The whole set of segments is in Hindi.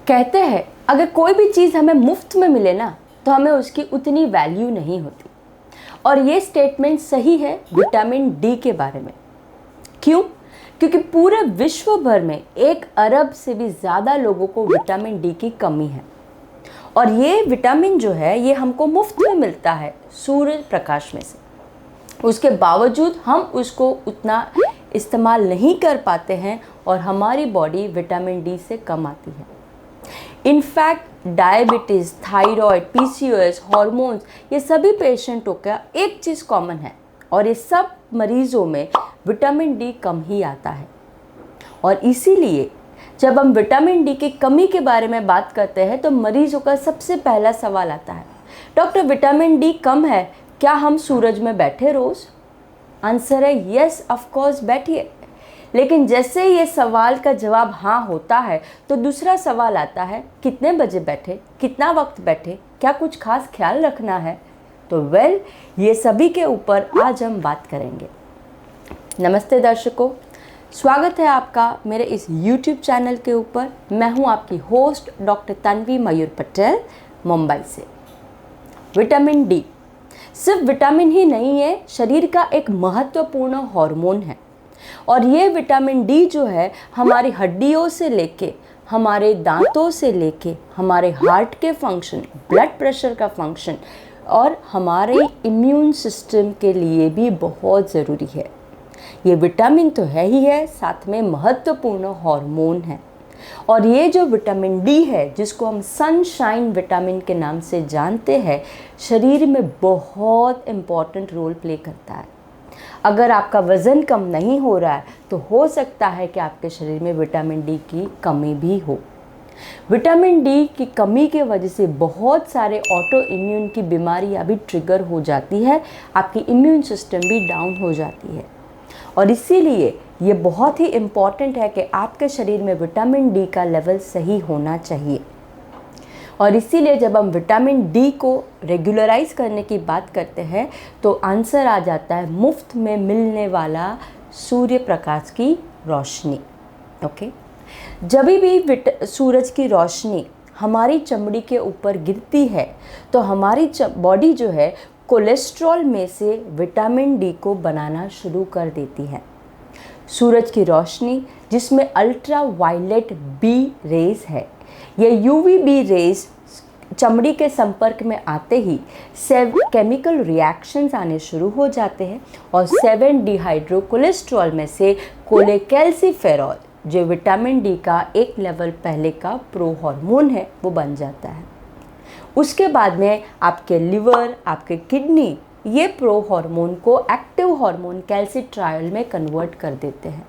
कहते हैं अगर कोई भी चीज़ हमें मुफ्त में मिले ना तो हमें उसकी उतनी वैल्यू नहीं होती। और ये स्टेटमेंट सही है विटामिन डी के बारे में। क्यों? क्योंकि पूरे विश्व भर में 1 अरब से भी ज़्यादा लोगों को विटामिन डी की कमी है। और ये विटामिन जो है ये हमको मुफ्त में मिलता है सूर्य प्रकाश में से। उसके बावजूद हम उसको उतना इस्तेमाल नहीं कर पाते हैं और हमारी बॉडी विटामिन डी से कम आती है। In fact diabetes, thyroid, PCOS, hormones, ये सभी पेशेंटों का एक चीज़ कॉमन है और ये सब मरीज़ों में विटामिन डी कम ही आता है। और इसीलिए जब हम विटामिन डी की कमी के बारे में बात करते हैं तो मरीज़ों का सबसे पहला सवाल आता है, डॉक्टर विटामिन डी कम है, क्या हम सूरज में बैठे रोज़? आंसर है यस, ऑफ कोर्स बैठिए। लेकिन जैसे ये सवाल का जवाब हाँ होता है तो दूसरा सवाल आता है, कितने बजे बैठे, कितना वक्त बैठे, क्या कुछ खास ख्याल रखना है? तो ये सभी के ऊपर आज हम बात करेंगे। नमस्ते दर्शकों, स्वागत है आपका मेरे इस YouTube चैनल के ऊपर। मैं हूँ आपकी होस्ट डॉक्टर तन्वी मयूर पटेल, मुंबई से। विटामिन डी सिर्फ विटामिन ही नहीं है, शरीर का एक महत्वपूर्ण हार्मोन है। और ये विटामिन डी जो है हमारी हड्डियों से लेके, हमारे दांतों से लेके, हमारे हार्ट के फंक्शन, ब्लड प्रेशर का फंक्शन और हमारे इम्यून सिस्टम के लिए भी बहुत ज़रूरी है। ये विटामिन तो है ही है, साथ में महत्वपूर्ण हार्मोन है। और ये जो विटामिन डी है, जिसको हम सनशाइन विटामिन के नाम से जानते हैं, शरीर में बहुत इम्पॉर्टेंट रोल प्ले करता है। अगर आपका वज़न कम नहीं हो रहा है तो हो सकता है कि आपके शरीर में विटामिन डी की कमी भी हो। विटामिन डी की कमी के वजह से बहुत सारे ऑटो इम्यून की बीमारियां भी ट्रिगर हो जाती है, आपकी इम्यून सिस्टम भी डाउन हो जाती है। और इसीलिए ये बहुत ही इम्पॉर्टेंट है कि आपके शरीर में विटामिन डी का लेवल सही होना चाहिए। और इसीलिए जब हम विटामिन डी को रेगुलराइज करने की बात करते हैं तो आंसर आ जाता है मुफ्त में मिलने वाला सूर्य प्रकाश की रोशनी। ओके, जब भी सूरज की रोशनी हमारी चमड़ी के ऊपर गिरती है तो हमारी बॉडी जो है कोलेस्ट्रॉल में से विटामिन डी को बनाना शुरू कर देती है। सूरज की रोशनी जिसमें अल्ट्रा वायलेट बी रेज है, ये यूवीबी रेज चमड़ी के संपर्क में आते ही केमिकल रिएक्शंस आने शुरू हो जाते हैं और 7 डिहाइड्रो कोलेस्ट्रॉल में से कोलेकैल्सिफेरॉल, जो विटामिन डी का एक लेवल पहले का प्रो हार्मोन है, वो बन जाता है। उसके बाद में आपके लिवर, आपके किडनी ये प्रो हार्मोन को एक्टिव हार्मोन कैल्सिट्रायल में कन्वर्ट कर देते हैं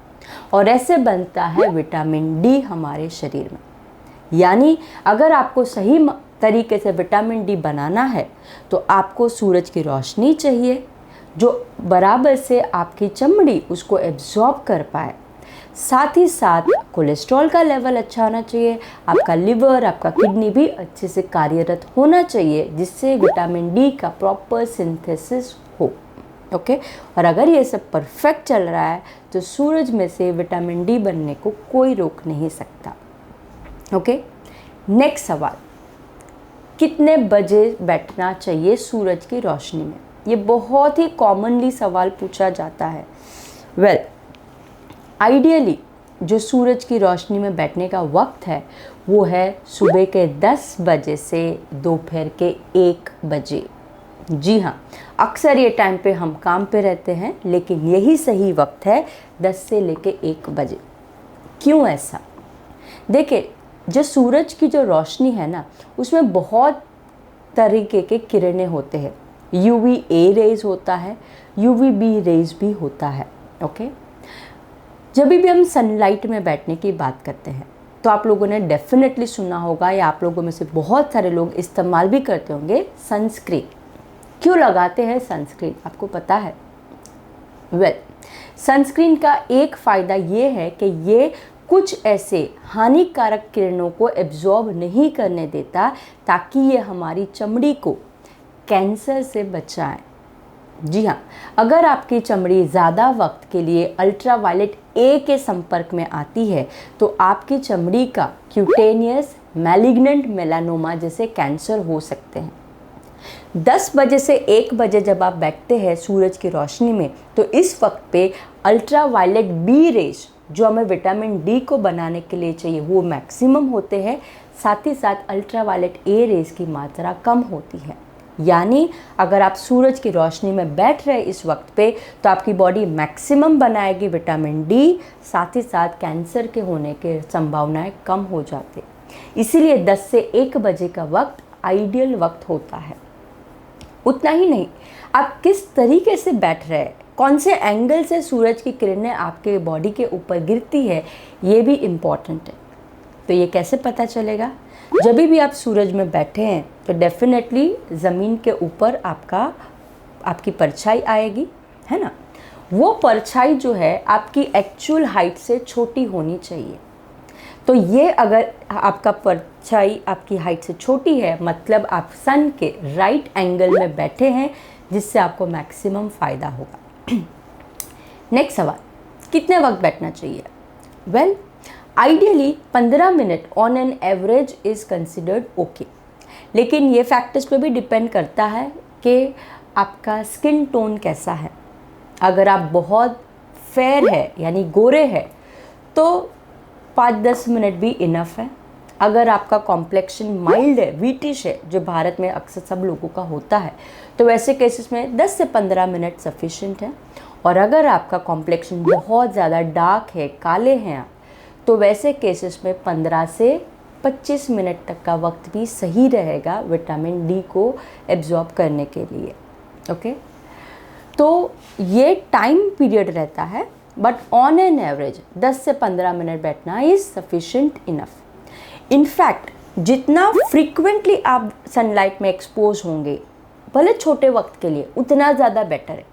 और ऐसे बनता है विटामिन डी हमारे शरीर में। यानी अगर आपको सही तरीके से विटामिन डी बनाना है तो आपको सूरज की रोशनी चाहिए जो बराबर से आपकी चमड़ी उसको एब्जॉर्ब कर पाए। साथ ही साथ कोलेस्ट्रॉल का लेवल अच्छा होना चाहिए, आपका लिवर, आपका किडनी भी अच्छे से कार्यरत होना चाहिए, जिससे विटामिन डी का प्रॉपर सिंथेसिस हो। ओके, और अगर ये सब परफेक्ट चल रहा है तो सूरज में से विटामिन डी बनने को कोई रोक नहीं सकता। ओके, नेक्स्ट सवाल, कितने बजे बैठना चाहिए सूरज की रोशनी में? ये बहुत ही कॉमनली सवाल पूछा जाता है। आइडियली जो सूरज की रोशनी में बैठने का वक्त है वो है सुबह के 10 बजे से दोपहर के 1 बजे। जी हाँ, अक्सर ये टाइम पे हम काम पे रहते हैं, लेकिन यही सही वक्त है 10 से लेके 1 बजे। क्यों ऐसा? देखिए, जो सूरज की जो रोशनी है ना, उसमें बहुत तरीके के किरणें होते हैं। UVA रेज होता है, UVB रेज भी होता है। ओके, जब भी हम सनलाइट में बैठने की बात करते हैं तो आप लोगों ने डेफिनेटली सुना होगा या आप लोगों में से बहुत सारे लोग इस्तेमाल भी करते होंगे सनस्क्रीन। क्यों लगाते हैं सनस्क्रीन, आपको पता है? सनस्क्रीन का एक फ़ायदा ये है कि ये कुछ ऐसे हानिकारक किरणों को एब्जॉर्ब नहीं करने देता ताकि ये हमारी चमड़ी को कैंसर से बचाए। जी हाँ, अगर आपकी चमड़ी ज़्यादा वक्त के लिए अल्ट्रा वायलेट ए के संपर्क में आती है तो आपकी चमड़ी का क्यूटेनियस मैलिग्नेंट मेलानोमा जैसे कैंसर हो सकते हैं। 10 बजे से 1 बजे जब आप बैठते हैं सूरज की रोशनी में, तो इस वक्त पे अल्ट्रा वायलेट बी रेज जो हमें विटामिन डी को बनाने के लिए चाहिए वो मैक्सिमम होते हैं। साथ ही साथ अल्ट्रा वायलेट ए रेज की मात्रा कम होती है। यानी अगर आप सूरज की रोशनी में बैठ रहे इस वक्त पे, तो आपकी बॉडी मैक्सिमम बनाएगी विटामिन डी, साथ ही साथ कैंसर के होने के संभावनाएं कम हो जाती। इसीलिए 10 से 1 बजे का वक्त आइडियल वक्त होता है। उतना ही नहीं, आप किस तरीके से बैठ रहे हैं, कौन से एंगल से सूरज की किरणें आपके बॉडी के ऊपर गिरती है, ये भी इम्पॉर्टेंट है। तो ये कैसे पता चलेगा? जब भी आप सूरज में बैठे हैं तो डेफिनेटली ज़मीन के ऊपर आपकी परछाई आएगी, है ना। वो परछाई जो है आपकी एक्चुअल हाइट से छोटी होनी चाहिए। तो ये अगर आपका परछाई आपकी हाइट से छोटी है, मतलब आप सन के राइट एंगल में बैठे हैं, जिससे आपको मैक्सिमम फ़ायदा होगा। नेक्स्ट सवाल, कितने वक्त बैठना चाहिए? Well, ideally 15 minute on an average is considered okay. लेकिन ये फैक्टर्स पे भी डिपेंड करता है कि आपका स्किन टोन कैसा है। अगर आप बहुत फेयर है यानी गोरे हैं तो 5-10 मिनट भी इनफ है। अगर आपका कॉम्प्लेक्शन माइल्ड है, वीटिश है, जो भारत में अक्सर सब लोगों का होता है, तो वैसे केसेस में 10 से 15 मिनट सफिशिएंट है। और अगर आपका कॉम्प्लेक्शन बहुत ज़्यादा डार्क है, काले हैं आप, तो वैसे केसेस में 15 से 25 मिनट तक का वक्त भी सही रहेगा विटामिन डी को एब्जॉर्ब करने के लिए। ओके, तो ये टाइम पीरियड रहता है, बट ऑन एन एवरेज 10 से 15 मिनट बैठना इज़ सफिशिएंट इनफ। इनफैक्ट जितना फ्रीक्वेंटली आप सनलाइट में एक्सपोज होंगे, भले छोटे वक्त के लिए, उतना ज़्यादा बेटर है।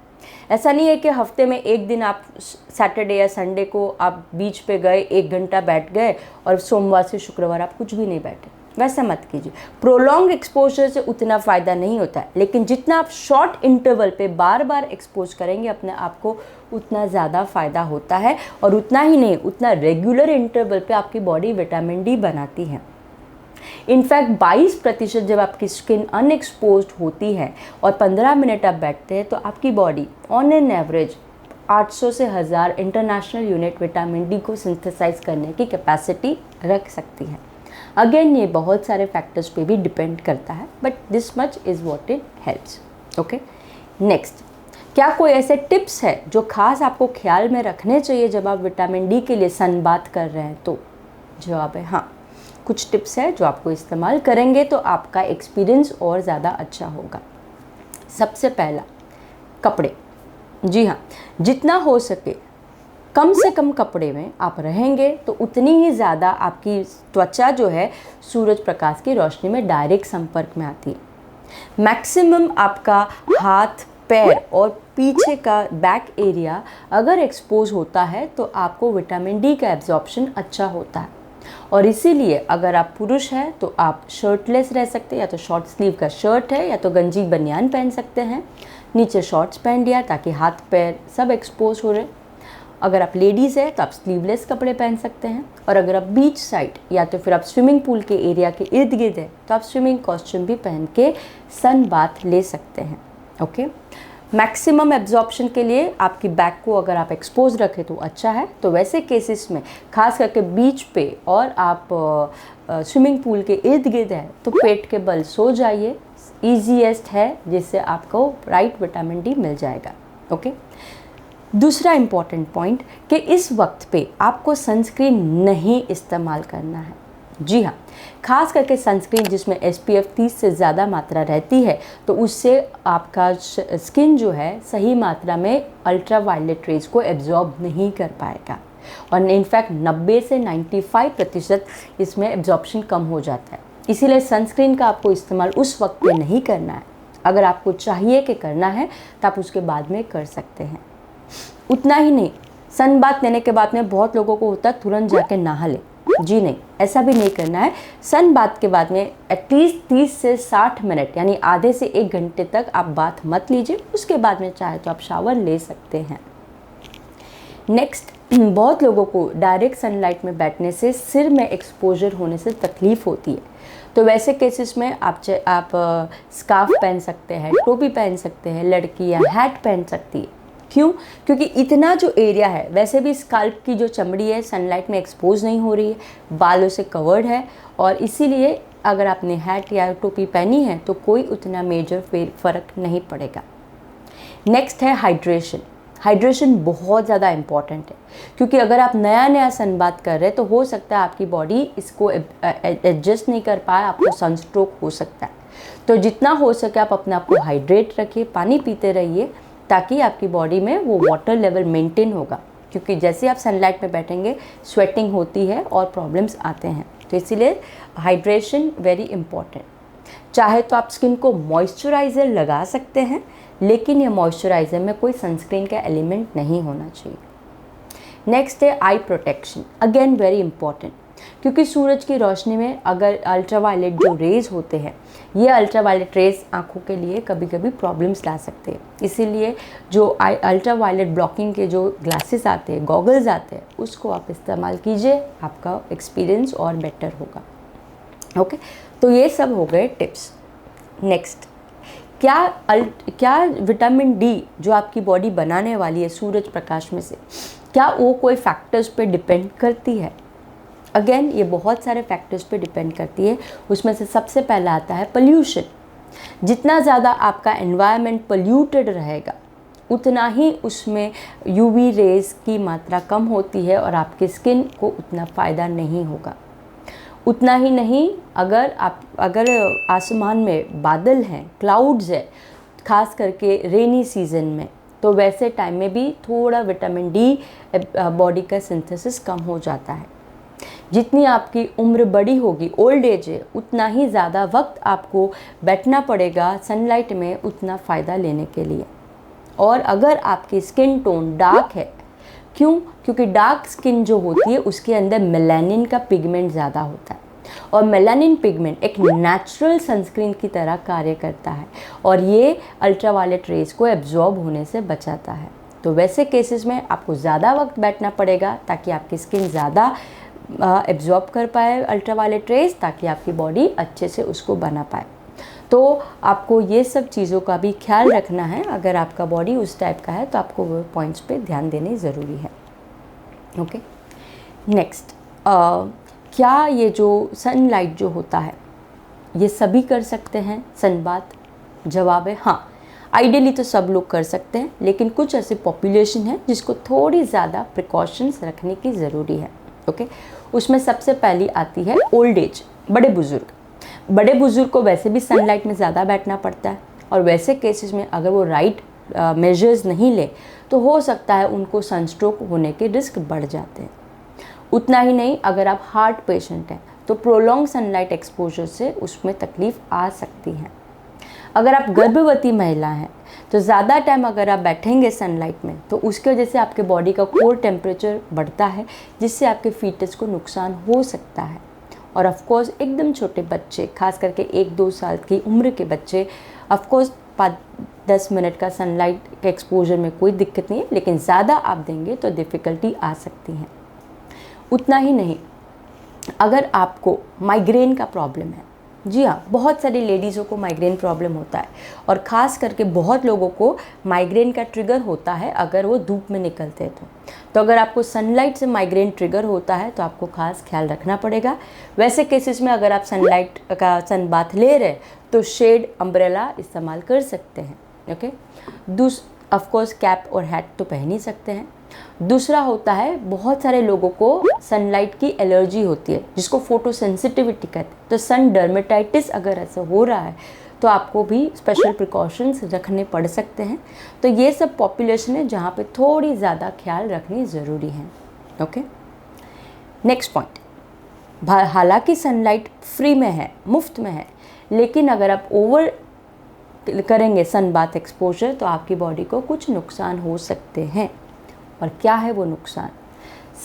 ऐसा नहीं है कि हफ्ते में एक दिन आप सैटरडे या संडे को आप बीच पे गए, 1 घंटा बैठ गए और सोमवार से शुक्रवार आप कुछ भी नहीं बैठे, वैसा मत कीजिए। प्रोलॉन्ग एक्सपोजर से उतना फ़ायदा नहीं होता है, लेकिन जितना आप शॉर्ट इंटरवल पे बार बार एक्सपोज करेंगे अपने आप को, उतना ज़्यादा फ़ायदा होता है। और उतना ही नहीं, उतना रेगुलर इंटरवल पे आपकी बॉडी विटामिन डी बनाती है। इनफैक्ट 22% जब आपकी स्किन अनएक्सपोज्ड होती है और 15 मिनट आप बैठते हैं, तो आपकी बॉडी ऑन एन एवरेज 800 से 1000 इंटरनेशनल यूनिट विटामिन डी को सिंथेसाइज करने की कैपेसिटी रख सकती है। अगेन ये बहुत सारे फैक्टर्स पे भी डिपेंड करता है, but this much is what it helps. Okay, next, क्या कोई ऐसे टिप्स है जो खास आपको ख्याल में रखने चाहिए जब आप विटामिन डी के लिए सन बात कर रहे हैं? तो जवाब है हाँ, कुछ टिप्स है जो आपको इस्तेमाल करेंगे तो आपका एक्सपीरियंस और ज़्यादा अच्छा होगा। सबसे पहला, कपड़े। जी हाँ, जितना हो सके कम से कम कपड़े में आप रहेंगे तो उतनी ही ज़्यादा आपकी त्वचा जो है सूरज प्रकाश की रोशनी में डायरेक्ट संपर्क में आती है। मैक्सिमम आपका हाथ, पैर और पीछे का बैक एरिया अगर एक्सपोज होता है तो आपको विटामिन डी का एब्जॉर्प्शन अच्छा होता है। और इसीलिए अगर आप पुरुष हैं तो आप शर्टलेस रह सकते हैं, या तो शॉर्ट स्लीव का शर्ट है या तो गंजी बनियान पहन सकते हैं, नीचे शॉर्ट्स पहन लिया ताकि हाथ पैर सब एक्सपोज हो रहे। अगर आप लेडीज़ हैं तो आप स्लीवलेस कपड़े पहन सकते हैं। और अगर आप बीच साइड या तो फिर आप स्विमिंग पूल के एरिया के इर्द गिर्द है तो आप स्विमिंग कॉस्ट्यूम भी पहन के सन बाथ ले सकते हैं। ओके, मैक्सिमम एब्जॉर्प्शन के लिए आपकी बैक को अगर आप एक्सपोज रखें तो अच्छा है। तो वैसे केसेस में खास करके बीच पे और आप स्विमिंग पूल के इर्द गिर्द है तो पेट के बल सो जाइए, ईजीएस्ट है, जिससे आपको राइट विटामिन डी मिल जाएगा। ओके, दूसरा इम्पॉर्टेंट पॉइंट कि इस वक्त पे आपको सनस्क्रीन नहीं इस्तेमाल करना है। जी हाँ, खास करके सनस्क्रीन जिसमें SPF 30 से ज़्यादा मात्रा रहती है, तो उससे आपका स्किन जो है सही मात्रा में अल्ट्रा वायलेट रेज को एब्जॉर्ब नहीं कर पाएगा। और इनफैक्ट 90 से 95% इसमें एब्जॉर्प्शन कम हो जाता है। इसीलिए सनस्क्रीन का आपको इस्तेमाल उस वक्त पे नहीं करना है। अगर आपको चाहिए कि करना है तो आप उसके बाद में कर सकते हैं। उतना ही नहीं, सन बाथ लेने के बाद में बहुत लोगों को होता है तुरंत जाके नहा ले। जी नहीं, ऐसा भी नहीं करना है। सन बाथ के बाद में एटलीस्ट 30 से 60 मिनट यानी आधे से 1 घंटे तक आप बाथ मत लीजिए। उसके बाद में चाहे तो आप शावर ले सकते हैं। नेक्स्ट, बहुत लोगों को डायरेक्ट सनलाइट में बैठने से सिर में एक्सपोजर होने से तकलीफ़ होती है। तो वैसे केसेस में आप स्कार्फ पहन सकते हैं, टोपी पहन सकते हैं, लड़कियां हैट पहन सकती है। क्यों? क्योंकि इतना जो एरिया है, वैसे भी स्काल्प की जो चमड़ी है सनलाइट में एक्सपोज नहीं हो रही है, बालों से कवर्ड है, और इसीलिए अगर आपने हैट या टोपी पहनी है तो कोई उतना मेजर फ़र्क नहीं पड़ेगा। नेक्स्ट है हाइड्रेशन। हाइड्रेशन बहुत ज़्यादा इम्पॉर्टेंट है, क्योंकि अगर आप नया नया सनबाथ कर रहे हैं तो हो सकता है आपकी बॉडी इसको एडजस्ट नहीं कर पाए, आपको सनस्ट्रोक हो सकता है। तो जितना हो सके आप अपने आप को हाइड्रेट रखिए, पानी पीते रहिए, ताकि आपकी बॉडी में वो वाटर लेवल मेंटेन होगा। क्योंकि जैसे आप सनलाइट में बैठेंगे स्वेटिंग होती है और प्रॉब्लम्स आते हैं, तो इसीलिए हाइड्रेशन वेरी इंपॉर्टेंट। चाहे तो आप स्किन को मॉइस्चराइज़र लगा सकते हैं, लेकिन ये मॉइस्चराइज़र में कोई सनस्क्रीन का एलिमेंट नहीं होना चाहिए। नेक्स्ट है आई प्रोटेक्शन, अगेन वेरी इंपॉर्टेंट, क्योंकि सूरज की रोशनी में अगर अल्ट्रावायलेट जो रेज़ होते हैं, ये अल्ट्रावायलेट रेज़ आँखों के लिए कभी कभी प्रॉब्लम्स ला सकते हैं। इसीलिए जो अल्ट्रावायलेट ब्लॉकिंग के जो ग्लासेस आते हैं, गॉगल्स आते हैं, उसको आप इस्तेमाल कीजिए, आपका एक्सपीरियंस और बेटर होगा। ओके, तो ये सब हो गए टिप्स। नेक्स्ट, क्या विटामिन डी जो आपकी बॉडी बनाने वाली है सूरज प्रकाश में से, क्या वो कोई फैक्टर्स पे डिपेंड करती है? अगेन ये बहुत सारे फैक्टर्स पे डिपेंड करती है। उसमें से सबसे पहला आता है पोल्यूशन। जितना ज़्यादा आपका एनवायरनमेंट पोल्यूटेड रहेगा, उतना ही उसमें यूवी रेज़ की मात्रा कम होती है और आपकी स्किन को उतना फ़ायदा नहीं होगा। उतना ही नहीं, अगर आसमान में बादल हैं, क्लाउड्स है, खास करके रेनी सीजन में, तो वैसे टाइम में भी थोड़ा विटामिन डी बॉडी का सिंथेसिस कम हो जाता है। जितनी आपकी उम्र बड़ी होगी, ओल्ड एज है, उतना ही ज़्यादा वक्त आपको बैठना पड़ेगा सनलाइट में उतना फ़ायदा लेने के लिए। और अगर आपकी स्किन टोन डार्क है, क्यों? क्योंकि डार्क स्किन जो होती है उसके अंदर मेलानिन का पिगमेंट ज़्यादा होता है, और मेलानिन पिगमेंट एक नेचुरल सनस्क्रीन की तरह कार्य करता है, और ये अल्ट्रावायलेट रेज को एब्जॉर्ब होने से बचाता है। तो वैसे केसेस में आपको ज़्यादा वक्त बैठना पड़ेगा ताकि आपकी स्किन ज़्यादा एब्जॉर्ब कर पाए अल्ट्रावायलेट रेज, ताकि आपकी बॉडी अच्छे से उसको बना पाए। तो आपको ये सब चीज़ों का भी ख्याल रखना है। अगर आपका बॉडी उस टाइप का है तो आपको वो पॉइंट्स पे ध्यान देने ज़रूरी है। ओके, नेक्स्ट, क्या ये जो सनलाइट जो होता है ये सभी कर सकते हैं सनबाथ? जवाब है हाँ, आइडियली तो सब लोग कर सकते हैं, लेकिन कुछ ऐसी पॉपुलेशन है जिसको थोड़ी ज़्यादा प्रिकॉशंस रखने की ज़रूरी है। ओके, उसमें सबसे पहली आती है ओल्ड एज, बड़े बुज़ुर्ग को वैसे भी सनलाइट में ज़्यादा बैठना पड़ता है, और वैसे केसेस में अगर वो राइट मेजर्स नहीं ले तो हो सकता है उनको सनस्ट्रोक होने के रिस्क बढ़ जाते हैं। उतना ही नहीं, अगर आप हार्ट पेशेंट हैं तो प्रोलॉन्ग सनलाइट एक्सपोजर से उसमें तकलीफ़ आ सकती है। अगर आप गर्भवती महिला हैं तो ज़्यादा टाइम अगर आप बैठेंगे सनलाइट में तो उसकी वजह से आपके बॉडी का कोर टेम्परेचर बढ़ता है, जिससे आपके फीटस को नुकसान हो सकता है। और ऑफ कोर्स एकदम छोटे बच्चे, खास करके 1-2 साल की उम्र के बच्चे, ऑफ कोर्स 5-10 मिनट का सनलाइट के एक्सपोजर में कोई दिक्कत नहीं है, लेकिन ज़्यादा आप देंगे तो डिफ़िकल्टी आ सकती है। उतना ही नहीं, अगर आपको माइग्रेन का प्रॉब्लम है, जी हाँ, बहुत सारी लेडीज़ों को माइग्रेन प्रॉब्लम होता है, और ख़ास करके बहुत लोगों को माइग्रेन का ट्रिगर होता है अगर वो धूप में निकलते हैं तो अगर आपको सनलाइट से माइग्रेन ट्रिगर होता है तो आपको ख़ास ख्याल रखना पड़ेगा। वैसे केसेस में अगर आप सनलाइट का सन बाथ ले रहे तो शेड, अम्ब्रेला इस्तेमाल कर सकते हैं। ओके, ऑफकोर्स कैप और हैट तो पहन ही सकते हैं। दूसरा होता है, बहुत सारे लोगों को सनलाइट की एलर्जी होती है जिसको फोटो सेंसिटिविटी कहते हैं। तो सन डर्मेटाइटिस अगर ऐसा हो रहा है तो आपको भी स्पेशल प्रिकॉशंस रखने पड़ सकते हैं। तो ये सब पॉपुलेशन है जहाँ पे थोड़ी ज़्यादा ख्याल रखनी ज़रूरी है। ओके, नेक्स्ट पॉइंट, हालांकि सनलाइट फ्री में है, मुफ्त में है, लेकिन अगर आप ओवर करेंगे सन बाथ एक्सपोजर तो आपकी बॉडी को कुछ नुकसान हो सकते हैं। और क्या है वो नुकसान?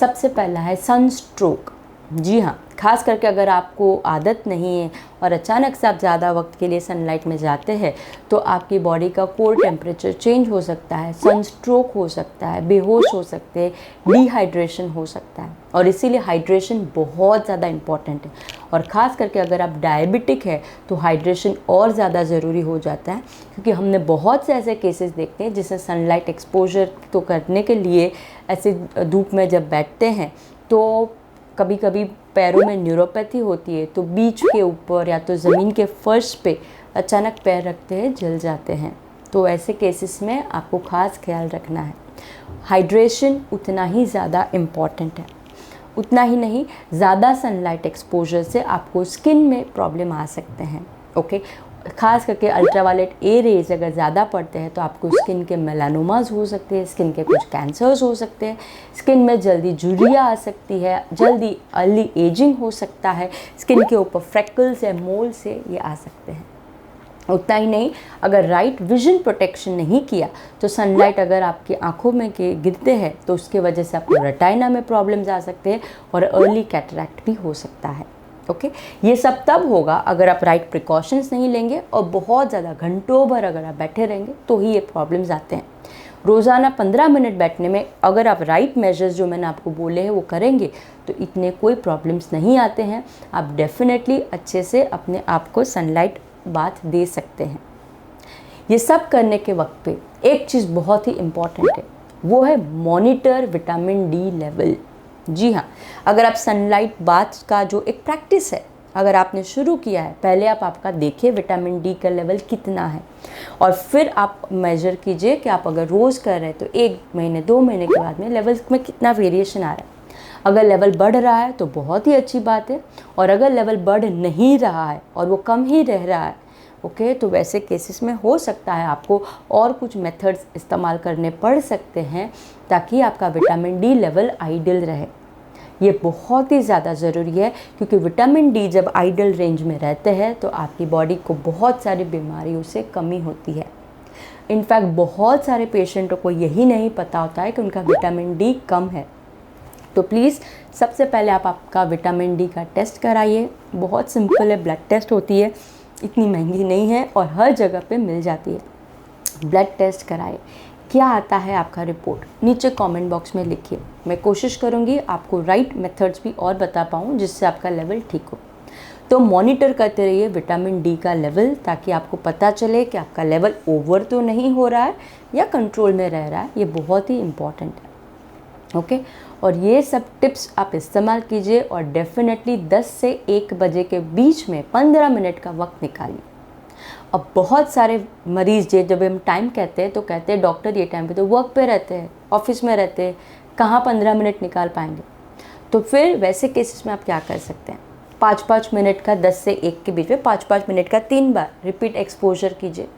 सबसे पहला है सनस्ट्रोक। जी हाँ, खास करके अगर आपको आदत नहीं है और अचानक से आप ज़्यादा वक्त के लिए सनलाइट में जाते हैं तो आपकी बॉडी का कोर टेम्परेचर चेंज हो सकता है, सनस्ट्रोक हो सकता है, बेहोश हो सकते हैं, डिहाइड्रेशन हो सकता है। और इसीलिए हाइड्रेशन बहुत ज़्यादा इम्पॉर्टेंट है। और ख़ास करके अगर आप डायबिटिक है तो हाइड्रेशन और ज़्यादा ज़रूरी हो जाता है, क्योंकि हमने बहुत से ऐसे केसेस देखते हैं जिससे सनलाइट एक्सपोजर तो करने के लिए ऐसे धूप में जब बैठते हैं तो कभी कभी पैरों में न्यूरोपैथी होती है, तो बीच के ऊपर या तो ज़मीन के फर्श पे अचानक पैर रखते हैं जल जाते हैं। तो ऐसे केसेस में आपको ख़ास ख्याल रखना है। हाइड्रेशन उतना ही ज़्यादा इम्पॉर्टेंट है। उतना ही नहीं, ज़्यादा सनलाइट एक्सपोजर से आपको स्किन में प्रॉब्लम आ सकते हैं। ओके, खास करके अल्ट्रावायलेट ए रेज अगर ज़्यादा पड़ते हैं तो आपको स्किन के मेलानोमास हो सकते हैं, स्किन के कुछ कैंसर्स हो सकते हैं, स्किन में जल्दी झुर्रियाँ आ सकती है, जल्दी अर्ली एजिंग हो सकता है, स्किन के ऊपर फ्रैकल्स या मोल से ये आ सकते हैं। उतना ही नहीं, अगर राइट विजन प्रोटेक्शन नहीं किया तो सनलाइट अगर आपकी आंखों में के गिरते हैं तो उसके वजह से आपको रेटाइना में प्रॉब्लम्स आ सकते हैं और अर्ली कैटरैक्ट भी हो सकता है। ओके, ये सब तब होगा अगर आप राइट प्रिकॉशंस नहीं लेंगे और बहुत ज़्यादा घंटों भर अगर आप बैठे रहेंगे तो ही ये प्रॉब्लम्स आते हैं। रोज़ाना 15 मिनट बैठने में अगर आप राइट मेजर्स जो मैंने आपको बोले हैं वो करेंगे तो इतने कोई प्रॉब्लम्स नहीं आते हैं। आप डेफिनेटली अच्छे से अपने आप को सनलाइट बाथ दे सकते हैं। ये सब करने के वक्त पे एक चीज़ बहुत ही इम्पॉर्टेंट है, वो है मॉनिटर विटामिन डी लेवल। जी हाँ, अगर आप सनलाइट बाथ का जो एक प्रैक्टिस है अगर आपने शुरू किया है, पहले आप आपका देखिए विटामिन डी का लेवल कितना है और फिर आप मेजर कीजिए कि आप अगर रोज़ कर रहे हैं तो 1 महीने 2 महीने के बाद में लेवल में कितना वेरिएशन आ रहा है। अगर लेवल बढ़ रहा है तो बहुत ही अच्छी बात है, और अगर लेवल बढ़ नहीं रहा है और वो कम ही रह रहा है, ओके, तो वैसे केसेस में हो सकता है आपको और कुछ मेथड्स इस्तेमाल करने पड़ सकते हैं ताकि आपका विटामिन डी लेवल आइडियल रहे। ये बहुत ही ज़्यादा ज़रूरी है, क्योंकि विटामिन डी जब आइडियल रेंज में रहते हैं तो आपकी बॉडी को बहुत सारी बीमारियों से कमी होती है। इनफैक्ट बहुत सारे पेशेंटों को यही नहीं पता होता है कि उनका विटामिन डी कम है। तो प्लीज़ सबसे पहले आप आपका विटामिन डी का टेस्ट कराइए। बहुत सिंपल है, ब्लड टेस्ट होती है, इतनी महंगी नहीं है और हर जगह पे मिल जाती है। ब्लड टेस्ट कराइए। क्या आता है आपका रिपोर्ट नीचे कमेंट बॉक्स में लिखिए। मैं कोशिश करूँगी आपको राइट मेथड्स भी और बता पाऊँ जिससे आपका लेवल ठीक हो। तो मॉनिटर करते रहिए विटामिन डी का लेवल, ताकि आपको पता चले कि आपका लेवल ओवर तो नहीं हो रहा है या कंट्रोल में रह रहा है। ये बहुत ही इम्पॉर्टेंट है। ओके, और ये सब टिप्स आप इस्तेमाल कीजिए और डेफिनेटली 10 से 1 बजे के बीच में 15 मिनट का वक्त निकालिए। अब बहुत सारे मरीज़ जब हम टाइम कहते हैं तो कहते हैं डॉक्टर ये टाइम पे तो वर्क पे रहते हैं, ऑफिस में रहते हैं, कहाँ 15 मिनट निकाल पाएंगे। तो फिर वैसे केसेस में आप क्या कर सकते हैं, 5-5 मिनट का 10 से 1 के बीच में 5-5 मिनट का 3 बार रिपीट एक्सपोजर कीजिए।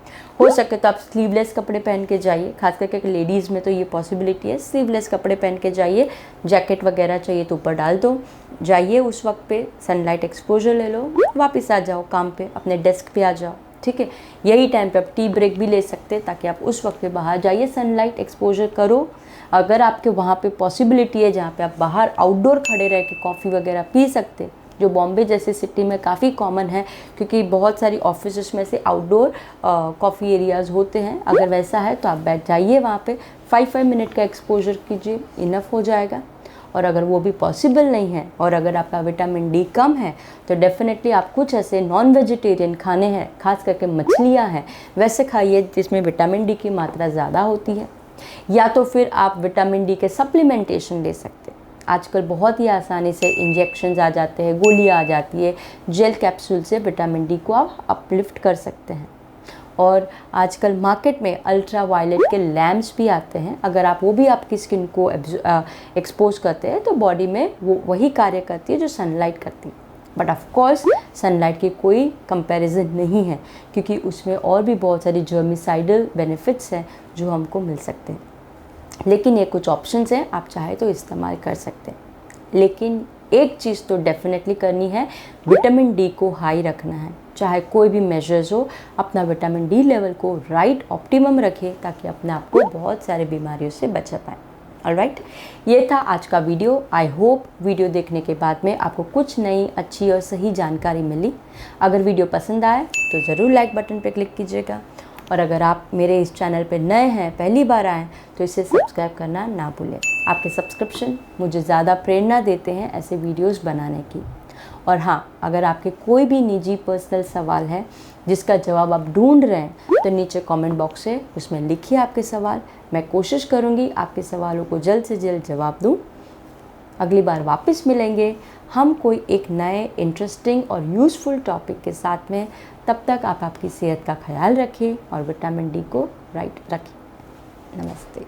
हो सके तो आप स्लीवलेस कपड़े पहन के जाइए, खास करके लेडीज़ में तो ये पॉसिबिलिटी है, स्लीवलेस कपड़े पहन के जाइए, जैकेट वगैरह चाहिए तो ऊपर डाल दो, जाइए उस वक्त पे सनलाइट एक्सपोजर ले लो, वापस आ जाओ काम पे, अपने डेस्क पे आ जाओ। ठीक है, यही टाइम पे आप टी ब्रेक भी ले सकते हैं ताकि आप उस वक्त पे बाहर जाइए, सनलाइट एक्सपोजर करो। अगर आपके वहाँ पे पॉसिबिलिटी है जहाँ पे आप बाहर आउटडोर खड़े रह के कॉफ़ी वगैरह पी सकते, जो बॉम्बे जैसे सिटी में काफ़ी कॉमन है, क्योंकि बहुत सारी ऑफिस में से आउटडोर कॉफ़ी एरियाज़ होते हैं। अगर वैसा है तो आप बैठ जाइए वहाँ पे, 5-5 मिनट का एक्सपोजर कीजिए, इनफ हो जाएगा। और अगर वो भी पॉसिबल नहीं है और अगर आपका विटामिन डी कम है तो डेफिनेटली आप कुछ ऐसे नॉन वेजिटेरियन खाने हैं, खास करके मछलियाँ हैं, वैसे खाइए जिसमें विटामिन डी की मात्रा ज़्यादा होती है। या तो फिर आप विटामिन डी के सप्लीमेंटेशन ले सकते हैं। आजकल बहुत ही आसानी से इंजेक्शंस आ जाते हैं, गोलियां आ जाती है, जेल कैप्सूल से विटामिन डी को आप अपलिफ्ट कर सकते हैं। और आजकल मार्केट में अल्ट्रा वायलेट के लैम्प्स भी आते हैं, अगर आप वो भी आपकी स्किन को एक्सपोज करते हैं तो बॉडी में वो वही कार्य करती है जो सनलाइट करती है। बट ऑफ कोर्स सनलाइट की कोई कंपैरिजन नहीं है, क्योंकि उसमें और भी बहुत सारी जर्मिसाइडल बेनिफिट्स हैं जो हमको मिल सकते हैं। लेकिन ये कुछ ऑप्शंस हैं, आप चाहे तो इस्तेमाल कर सकते हैं। लेकिन एक चीज़ तो डेफिनेटली करनी है, विटामिन डी को हाई रखना है, चाहे कोई भी मेजर्स हो, अपना विटामिन डी लेवल को राइट ऑप्टिमम रखें ताकि अपने आप को बहुत सारे बीमारियों से बचा पाए। ऑलराइट, ये था आज का वीडियो। आई होप वीडियो देखने के बाद में आपको कुछ नई अच्छी और सही जानकारी मिली। अगर वीडियो पसंद आए तो ज़रूर लाइक बटन पे क्लिक कीजिएगा, और अगर आप मेरे इस चैनल पे नए हैं, पहली बार आए, तो इसे सब्सक्राइब करना ना भूलें। आपके सब्सक्रिप्शन मुझे ज़्यादा प्रेरणा देते हैं ऐसे वीडियोस बनाने की। और हाँ, अगर आपके कोई भी निजी पर्सनल सवाल है जिसका जवाब आप ढूंढ रहे हैं, तो नीचे कमेंट बॉक्स है, उसमें लिखिए आपके सवाल। मैं कोशिश करूँगी आपके सवालों को जल्द से जल्द जवाब दूँ। अगली बार वापस मिलेंगे हम कोई एक नए इंटरेस्टिंग और यूज़फुल टॉपिक के साथ में। तब तक आप आपकी सेहत का ख्याल रखें और विटामिन डी को राइट रखें। नमस्ते।